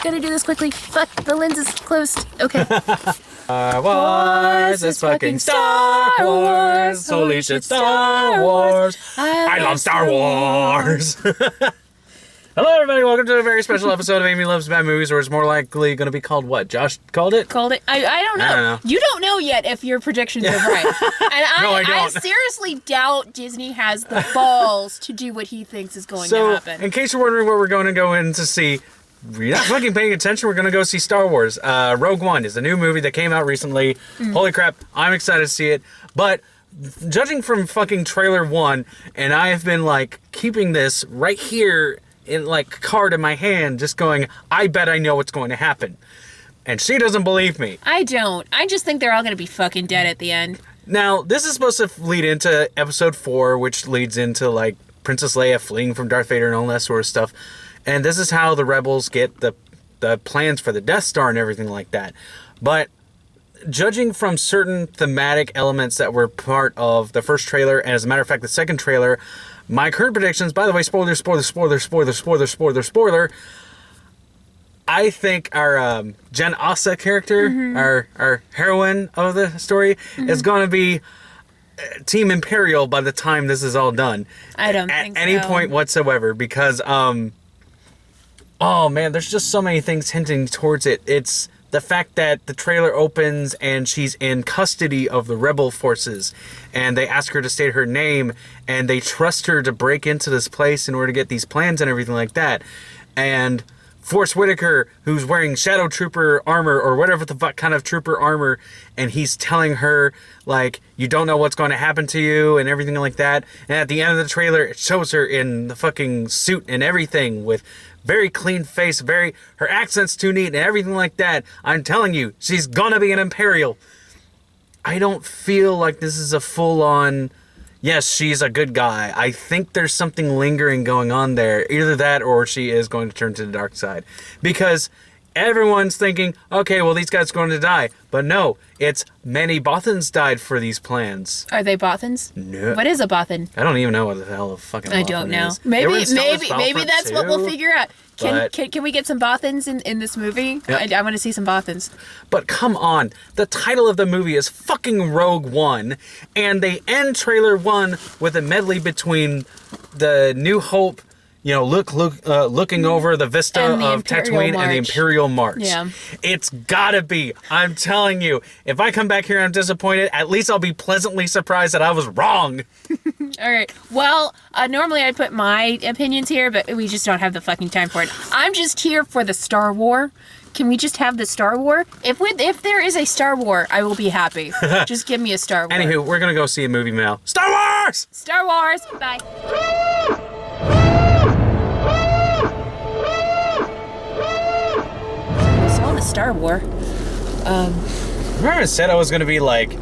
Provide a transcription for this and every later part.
Gotta do this quickly. Fuck, the lens is closed. Okay. Star Wars is fucking Star Wars. Holy shit, Star Wars. I love Star Wars. Hello, everybody. Welcome to a very special episode of Amy Loves Bad Movies, or it's more likely going to be called what? Josh called it? Called it? I don't know. I don't know. You don't know yet if your predictions are right. And No, I I don't. seriously doubt Disney has the balls to do what he thinks is going to happen. In case you're wondering what we're going to go in to see, you're not fucking paying attention. We're going to go see Star Wars. Rogue One is a new movie that came out recently. Holy crap, I'm excited to see it. But judging from fucking trailer 1, and I have been like keeping this right here in like card in my hand, just going, I bet I know what's going to happen. And she doesn't believe me. I don't. I just think they're all going to be fucking dead at the end. Now, this is supposed to lead into episode 4, which leads into like Princess Leia fleeing from Darth Vader and all that sort of stuff. And this is how the rebels get the plans for the Death Star and everything like that. But judging from certain thematic elements that were part of the first trailer, and as a matter of fact, the second trailer, my current predictions, by the way, spoiler, I think our Jen Asa character, our heroine of the story, is going to be Team Imperial by the time this is all done. I don't think so. At any point whatsoever, because, oh man, there's just so many things hinting towards it. It's the fact that the trailer opens and she's in custody of the rebel forces, and they ask her to state her name, and they trust her to break into this place in order to get these plans and everything like that. And Forrest Whitaker, who's wearing Shadow Trooper armor or whatever the fuck kind of trooper armor, and he's telling her, like, you don't know what's going to happen to you and everything like that. And at the end of the trailer, it shows her in the fucking suit and everything with very clean face, her accent's too neat and everything like that. I'm telling you, she's gonna be an Imperial. I don't feel like this is a full-on, yes, she's a good guy. I think there's something lingering going on there. Either that or she is going to turn to the dark side. Because everyone's thinking, okay, well, these guys are going to die. But no, it's many Bothans died for these plans. Are they Bothans? No. What is a Bothan? I don't even know what the hell a fucking Bothan I don't know. is. Maybe that's what we'll figure out. But Can we get some Bothans in this movie? Yep. I want to see some Bothans. But come on, the title of the movie is fucking Rogue One, and they end trailer 1 with a medley between the New Hope, you know, looking over the vista of Tatooine and the Imperial March. Yeah. It's gotta be. I'm telling you, if I come back here and I'm disappointed, at least I'll be pleasantly surprised that I was wrong. All right. Well, normally I'd put my opinions here, but we just don't have the fucking time for it. I'm just here for the Star War. Can we just have the Star War? If there is a Star War, I will be happy. Just give me a Star War. Anywho, we're gonna go see a movie now. Star Wars! Star Wars. Bye. I saw the Star War. Remember I said I was gonna be like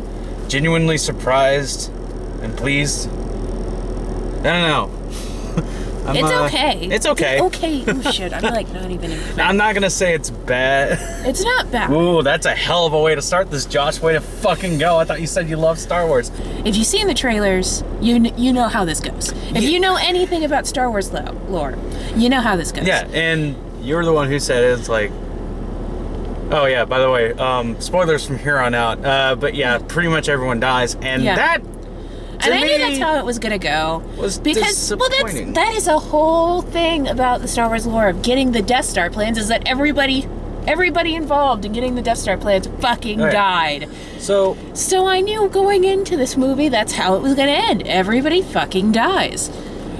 genuinely surprised and pleased? I don't know. It's okay. It's okay. It's okay. Oh shit, I'm like not even in. I'm not gonna say it's bad. It's not bad. Ooh, that's a hell of a way to start this, Josh. Way to fucking go. I thought you said you love Star Wars. If you've seen the trailers, you know how this goes. If you know anything about Star Wars lore, you know how this goes. Yeah, and you're the one who said it. It's like, oh yeah, by the way, spoilers from here on out. But yeah, pretty much everyone dies, and that And I knew that's how it was gonna go. Was because disappointing. that is a whole thing about the Star Wars lore of getting the Death Star plans, is that everybody involved in getting the Death Star plans fucking died. So I knew going into this movie that's how it was gonna end. Everybody fucking dies.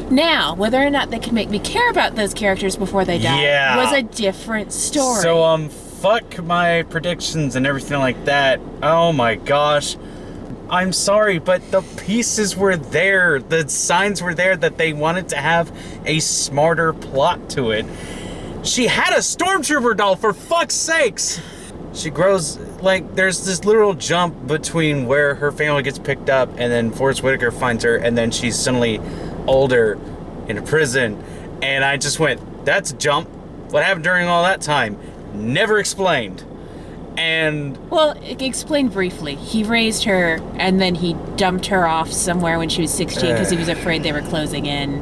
Now, whether or not they can make me care about those characters before they die was a different story. So fuck my predictions and everything like that. Oh my gosh. I'm sorry, but the pieces were there. The signs were there that they wanted to have a smarter plot to it. She had a stormtrooper doll, for fuck's sakes! She grows, like, there's this literal jump between where her family gets picked up and then Forrest Whitaker finds her, and then she's suddenly older in a prison. And I just went, that's a jump. What happened during all that time? Never explained. And well, explain briefly. He raised her, and then he dumped her off somewhere when she was 16 because he was afraid they were closing in,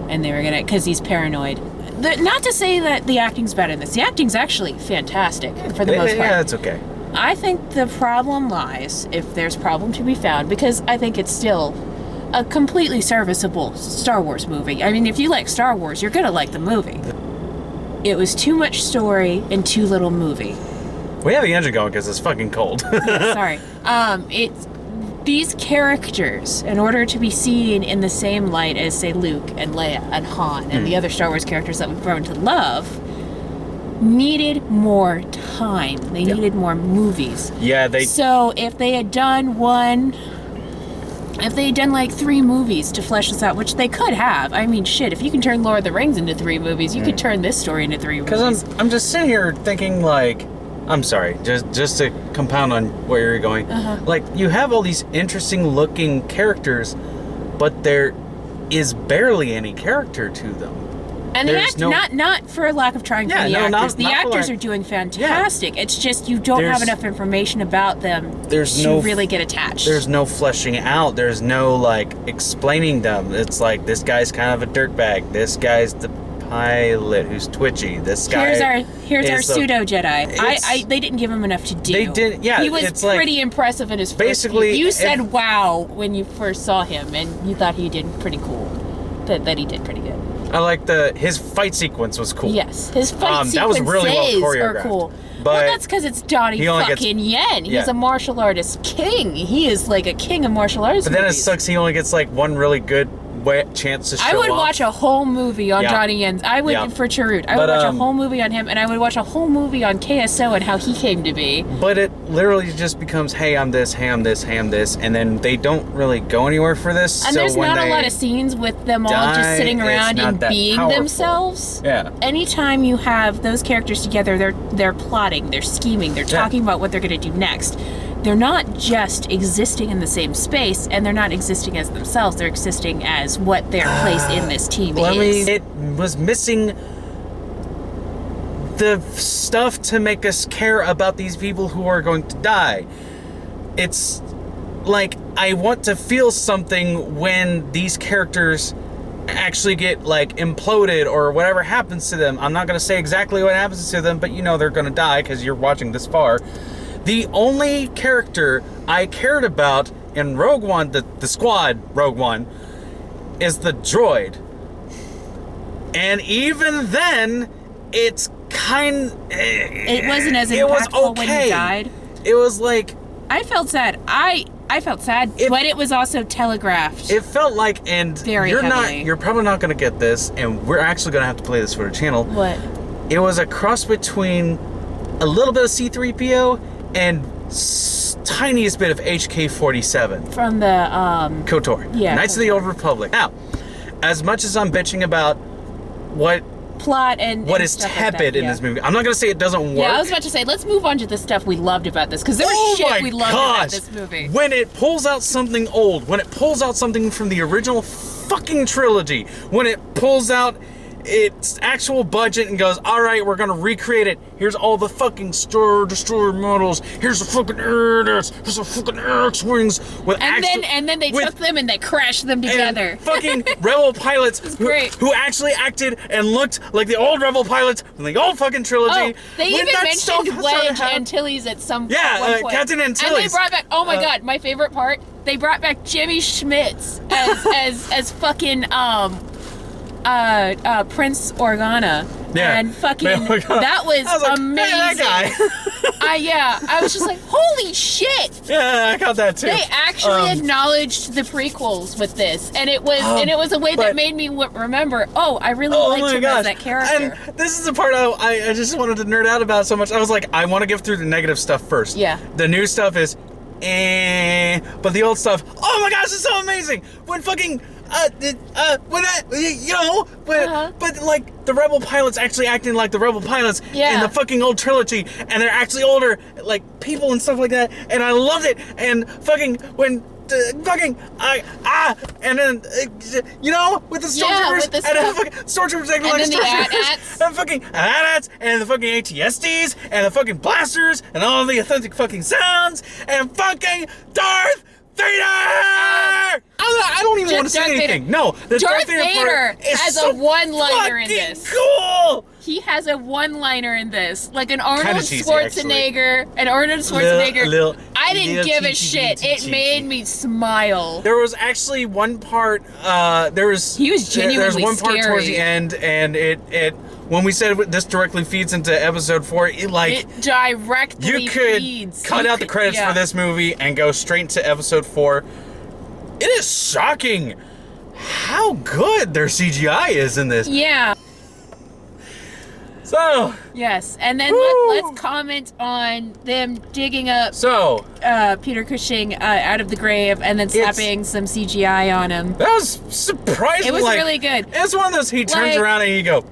and they were gonna, because he's paranoid. Not to say that the acting's bad in this. The acting's actually fantastic for the most part. Yeah, it's okay. I think the problem lies, if there's problem to be found, because I think it's still a completely serviceable Star Wars movie. I mean, if you like Star Wars, you're gonna like the movie. It was too much story and too little movie. We have the engine going because it's fucking cold. Yeah, sorry. It's these characters, in order to be seen in the same light as, say, Luke and Leia and Han and the other Star Wars characters that we've grown to love, needed more time. They needed more movies. Yeah, So if they had done like 3 movies to flesh this out, which they could have. I mean, shit, if you can turn Lord of the Rings into 3 movies, you could turn this story into 3 movies. Because I'm just sitting here thinking, like, I'm sorry, just to compound on where you're going. Like, you have all these interesting looking characters, but there is barely any character to them. And not for a lack of trying for the actors. The actors are doing fantastic. Yeah. It's just you don't have enough information about them to really get attached. There's no fleshing out. There's no, like, explaining them. It's like, this guy's kind of a dirtbag. This guy's the pilot who's twitchy. This guy here's our pseudo Jedi. They didn't give him enough to do. They did, yeah. He was pretty impressive in his first few. You said wow when you first saw him, and you thought he did pretty cool. That he did pretty good. I like his fight sequence was cool. Yes, his fight sequences that was really well choreographed. Are cool. But well, that's because it's Donnie fucking Yen. He's a martial artist king. He is like a king of martial arts. But then it sucks he only gets like one really good chance to show I would off. watch a whole movie on Donnie Yen. I would for Chirrut. I would watch a whole movie on him, and I would watch a whole movie on KSO and how he came to be. But it literally just becomes, hey, I'm this, hey, I'm this, hey, I'm this, and then they don't really go anywhere for this. And there's not a lot of scenes with them all just sitting around and being themselves. Yeah. Anytime you have those characters together, they're plotting, they're scheming, they're talking about what they're going to do next. They're not just existing in the same space, and they're not existing as themselves. They're existing as what their place in this team is. I mean, it was missing the stuff to make us care about these people who are going to die. It's like, I want to feel something when these characters actually get, like, imploded or whatever happens to them. I'm not going to say exactly what happens to them, but you know they're going to die because you're watching this far. The only character I cared about in Rogue One, the squad Rogue One, is the droid. And even then, it's it wasn't as impactful when he died. It was like, I felt sad. I felt sad, but it was also telegraphed. It felt like, and heavily. You're probably not going to get this, and we're actually going to have to play this for the channel. What? It was a cross between a little bit of C-3PO and tiniest bit of HK-47 from the KOTOR. Yeah, Knights of the Old Republic. Now, as much as I'm bitching about what plot and what is tepid in this movie, I'm not gonna say it doesn't work. Yeah, I was about to say, let's move on to the stuff we loved about this, because there was shit we loved about this movie. When it pulls out something old, when it pulls out something from the original fucking trilogy, when it pulls out its actual budget and goes, all right, we're gonna recreate it. Here's all the fucking Star Destroyer models. Here's the fucking Air-X. Here's the fucking X-wings with and then they took them and they crashed them together. And fucking Rebel pilots who actually acted and looked like the old Rebel pilots from the old fucking trilogy. Oh, they even mentioned Wedge Antilles at some point. Captain Antilles. And they brought back, oh my god, my favorite part, they brought back Jimmy Schmitz as fucking Prince Organa. Yeah. And fucking that was like, amazing. Hey, that guy. I was just like, holy shit. Yeah, I got that too. They actually acknowledged the prequels with this, and it was a way that made me remember. Oh, I really liked him as that character. And this is the part I just wanted to nerd out about so much. I was like, I want to get through the negative stuff first. Yeah. The new stuff is, but the old stuff, oh my gosh, it's so amazing. When fucking but like the Rebel pilots actually acting like the Rebel pilots in the fucking old trilogy, and they're actually older, like people and stuff like that, and I loved it. And fucking when and then with the stormtroopers and the fucking stormtroopers acting like stormtroopers and fucking AT-ATs and the fucking ATSTs and the fucking blasters and all the authentic fucking sounds and fucking Darth Vader! I don't even want to say anything. No, the Darth Vader has a one-liner in this. Cool. He has a one-liner in this, like an Arnold Schwarzenegger. I didn't give a shit. It made me smile. There was actually one part. He was genuinely There's one part scary. towards the end, and it when we said this directly feeds into episode 4, it directly you could feeds. cut out the credits for this movie and go straight to episode 4. It is shocking how good their CGI is in this. Yeah. So. Yes, and then let's comment on them digging up Peter Cushing out of the grave and then slapping some CGI on him. That was surprising. It was really good. It's one of those, he turns around and you go,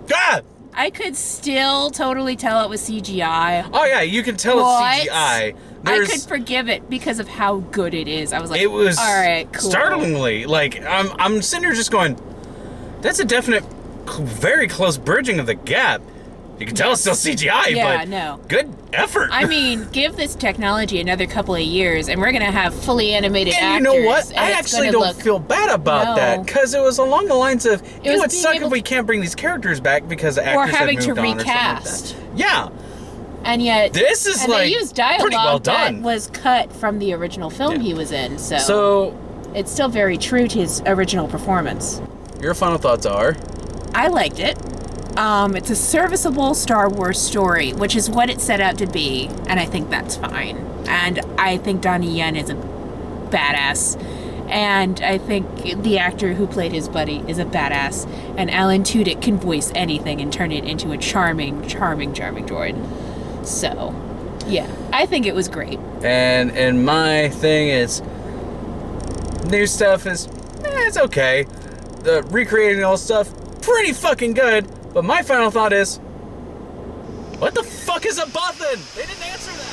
God! I could still totally tell it was CGI. Oh yeah, you can tell it's CGI. I could forgive it because of how good it is. I was like, it was all right, cool. Startlingly, like I'm sitting here just going, that's a definite, very close bridging of the gap. You can tell it's still CGI, but good effort. I mean, give this technology another couple of years, and we're gonna have fully animated actors. And you know what? I actually don't feel bad about that, because it was along the lines of, it would suck if we can't bring these characters back because the actors have moved on or something like that. Yeah. And yet, this is they used dialogue pretty well done. That was cut from the original film he was in, so it's still very true to his original performance. Your final thoughts are? I liked it. It's a serviceable Star Wars story, which is what it set out to be, and I think that's fine. And I think Donnie Yen is a badass, and I think the actor who played his buddy is a badass, and Alan Tudyk can voice anything and turn it into a charming, charming, charming droid. So, yeah, I think it was great. And my thing is, new stuff is, it's okay. The recreating old stuff, pretty fucking good. But my final thought is, what the fuck is a button? They didn't answer that.